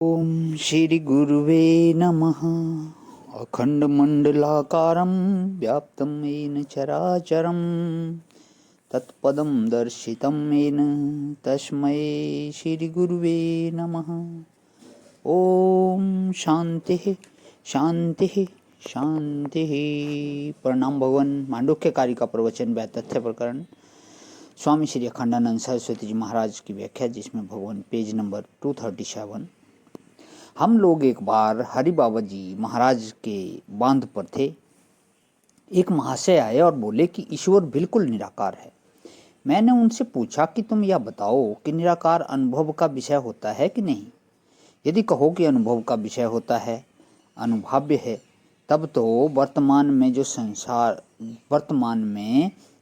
ओम श्री गुरुवे नमः। अखंडमंडलाकारं व्याप्तं येन चराचरं तत्पदं दर्शितं येन तस्मै श्री गुरुवे नमः। ओम शांति शांति शांति। प्रणाम भगवान। मांडुक्य कार्य का प्रवचन व्यातथ्य प्रकरण स्वामी श्री अखंडानंद सरस्वती जी महाराज की व्याख्या, जिसमें भगवान पेज नंबर 237। हम लोग एक बार हरि बाबा जी महाराज के बांध पर थे। एक महाशय आए और बोले कि ईश्वर बिल्कुल निराकार है। मैंने उनसे पूछा कि तुम यह बताओ कि निराकार अनुभव का विषय होता है कि नहीं। यदि कहो कि अनुभव का विषय होता है, अनुभाव्य है, तब तो वर्तमान में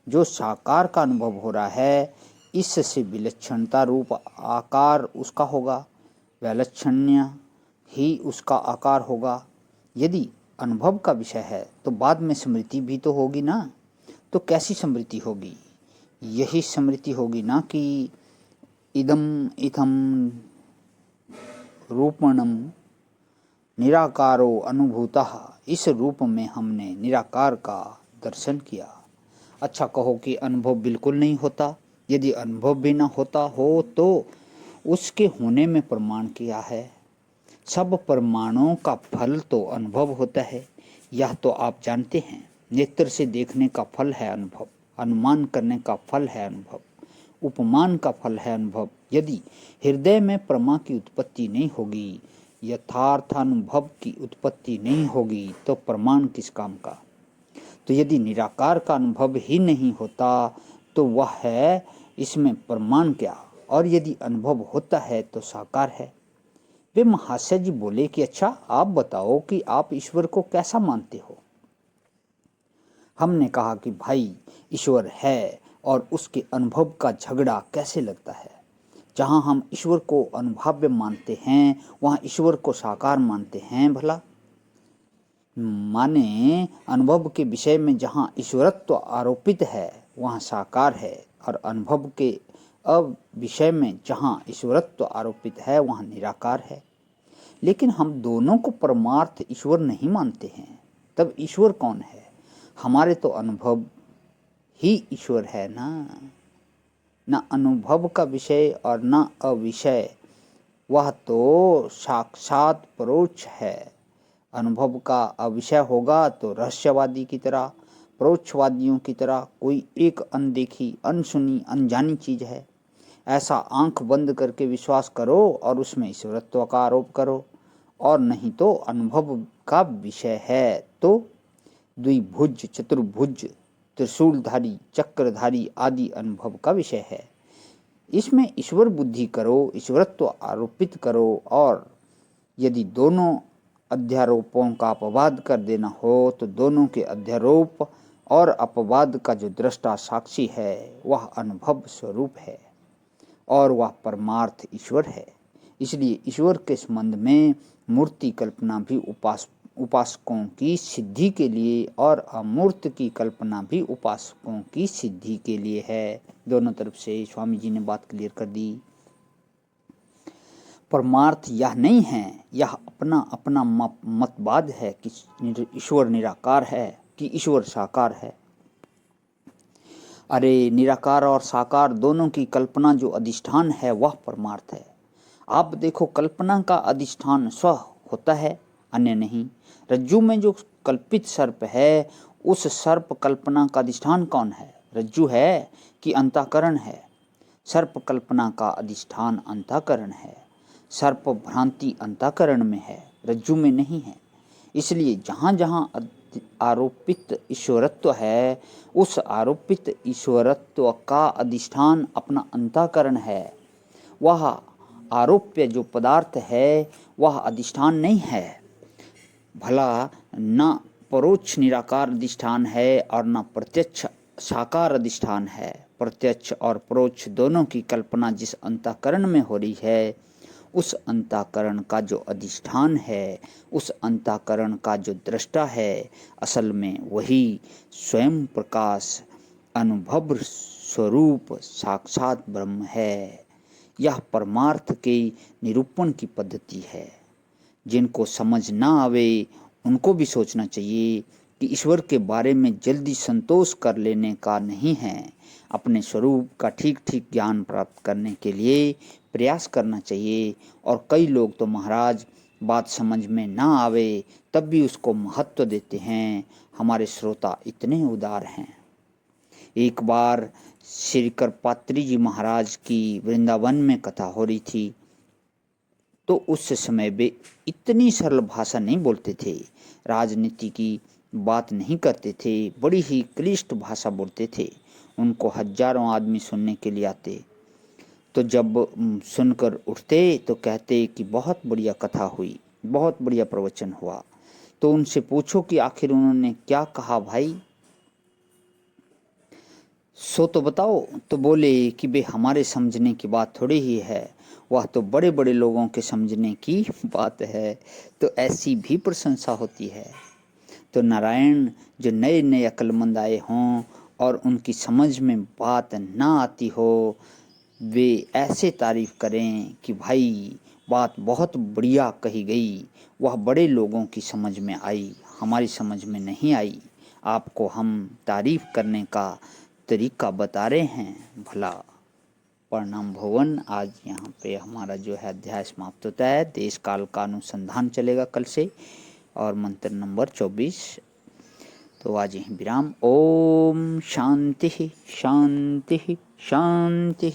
जो साकार का अनुभव हो रहा है, इससे विलक्षणता रूप आकार उसका होगा, वैलक्षण्य ही उसका आकार होगा। यदि अनुभव का विषय है तो बाद में स्मृति भी तो होगी ना। तो कैसी स्मृति होगी? यही स्मृति होगी ना कि इदम इथम रूपणम निराकारो अनुभूतः, इस रूप में हमने निराकार का दर्शन किया। अच्छा, कहो कि अनुभव बिल्कुल नहीं होता। यदि अनुभव भी ना होता हो तो उसके होने में प्रमाण क्या है? सब प्रमाणों का फल तो अनुभव होता है, यह तो आप जानते हैं। नेत्र से देखने का फल है अनुभव, अनुमान करने का फल है अनुभव, उपमान का फल है अनुभव। यदि हृदय में प्रमा की उत्पत्ति नहीं होगी, यथार्थ अनुभव की उत्पत्ति नहीं होगी, तो प्रमाण किस काम का? तो यदि निराकार का अनुभव ही नहीं होता तो वह है, इसमें प्रमाण क्या? और यदि अनुभव होता है तो साकार है। वे महाशय जी बोले कि अच्छा, आप बताओ कि आप ईश्वर को कैसा मानते हो। हमने कहा कि भाई, ईश्वर है और उसके अनुभव का झगड़ा कैसे लगता है। जहाँ हम ईश्वर को अनुभाव्य मानते हैं, वहाँ ईश्वर को साकार मानते हैं। भला माने, अनुभव के विषय में जहाँ ईश्वरत्व आरोपित है वहाँ साकार है, और अनुभव के विषय में जहाँ ईश्वरत्व आरोपित है वहाँ निराकार है। लेकिन हम दोनों को परमार्थ ईश्वर नहीं मानते हैं। तब ईश्वर कौन है? हमारे तो अनुभव ही ईश्वर है ना। न अनुभव का विषय और न अविषय, वह तो साक्षात परोक्ष है। अनुभव का अविषय होगा तो रहस्यवादी की तरह, परोक्षवादियों की तरह कोई एक अनदेखी, अनसुनी, अनजानी चीज है, ऐसा आंख बंद करके विश्वास करो और उसमें ईश्वरत्व का आरोप करो। और नहीं तो अनुभव का विषय है तो द्विभुज, चतुर्भुज, त्रिशूलधारी, चक्रधारी आदि अनुभव का विषय है। इसमें ईश्वर बुद्धि करो, ईश्वरत्व आरोपित करो, और यदि दोनों अध्यारोपों का अपवाद कर देना हो तो दोनों के अध्यारोप और अपवाद का जो दृष्टा साक्षी है वह अनुभव स्वरूप है, और वह परमार्थ ईश्वर है। इसलिए ईश्वर के संबंध में मूर्ति कल्पना भी उपासकों की सिद्धि के लिए, और अमूर्त की कल्पना भी उपासकों की सिद्धि के लिए है। दोनों तरफ से स्वामी जी ने बात क्लियर कर दी। परमार्थ यह नहीं है, यह अपना अपना मतवाद है कि ईश्वर निराकार है कि ईश्वर साकार है। अरे, निराकार और साकार दोनों की कल्पना जो अधिष्ठान है वह परमार्थ है। आप देखो, कल्पना का अधिष्ठान स्व होता है, अन्य नहीं। रज्जु में जो कल्पित सर्प है, उस सर्प कल्पना का अधिष्ठान कौन है? रज्जु है कि अंतःकरण है? सर्प कल्पना का अधिष्ठान अंतःकरण है। सर्प भ्रांति अंतःकरण में है, रज्जु में नहीं है। इसलिए जहाँ जहाँ आरोपित ईश्वरत्व है, उस आरोपित ईश्वरत्व का अधिष्ठान अपना अंतःकरण है। वह आरोप्य जो पदार्थ है वह अधिष्ठान नहीं है। भला न परोक्ष निराकार अधिष्ठान है और न प्रत्यक्ष साकार अधिष्ठान है। प्रत्यक्ष और परोक्ष दोनों की कल्पना जिस अंतःकरण में हो रही है, उस अंतःकरण का जो अधिष्ठान है, उस अंतःकरण का जो दृष्टा है, असल में वही स्वयं प्रकाश अनुभव स्वरूप साक्षात ब्रह्म है। यह परमार्थ के निरूपण की पद्धति है। जिनको समझ ना आवे उनको भी सोचना चाहिए कि ईश्वर के बारे में जल्दी संतोष कर लेने का नहीं है। अपने स्वरूप का ठीक ठीक ज्ञान प्राप्त करने के लिए प्रयास करना चाहिए। और कई लोग तो महाराज बात समझ में ना आवे तब भी उसको महत्व देते हैं। हमारे श्रोता इतने उदार हैं। एक बार श्री करपात्री जी महाराज की वृंदावन में कथा हो रही थी, तो उस समय वे इतनी सरल भाषा नहीं बोलते थे, राजनीति की बात नहीं करते थे, बड़ी ही क्लिष्ट भाषा बोलते थे। उनको हजारों आदमी सुनने के लिए आते, तो जब सुनकर उठते तो कहते कि बहुत बढ़िया कथा हुई, बहुत बढ़िया प्रवचन हुआ। तो उनसे पूछो कि आखिर उन्होंने क्या कहा भाई, सो तो बताओ। तो बोले कि बे हमारे समझने की बात थोड़ी ही है, वह तो बड़े बड़े लोगों के समझने की बात है। तो ऐसी भी प्रशंसा होती है। तो नारायण जो नए नए अक्लमंद आए हों और उनकी समझ में बात ना आती हो, वे ऐसे तारीफ करें कि भाई बात बहुत बढ़िया कही गई, वह बड़े लोगों की समझ में आई, हमारी समझ में नहीं आई। आपको हम तारीफ करने का तरीका बता रहे हैं भला। प्रणाम भवन। आज यहाँ पे हमारा जो है अध्याय समाप्त होता है। देश काल का अनुसंधान चलेगा कल से, और मंत्र नंबर 24। तो आज यहीं विराम। ओम शांति शांति शांति।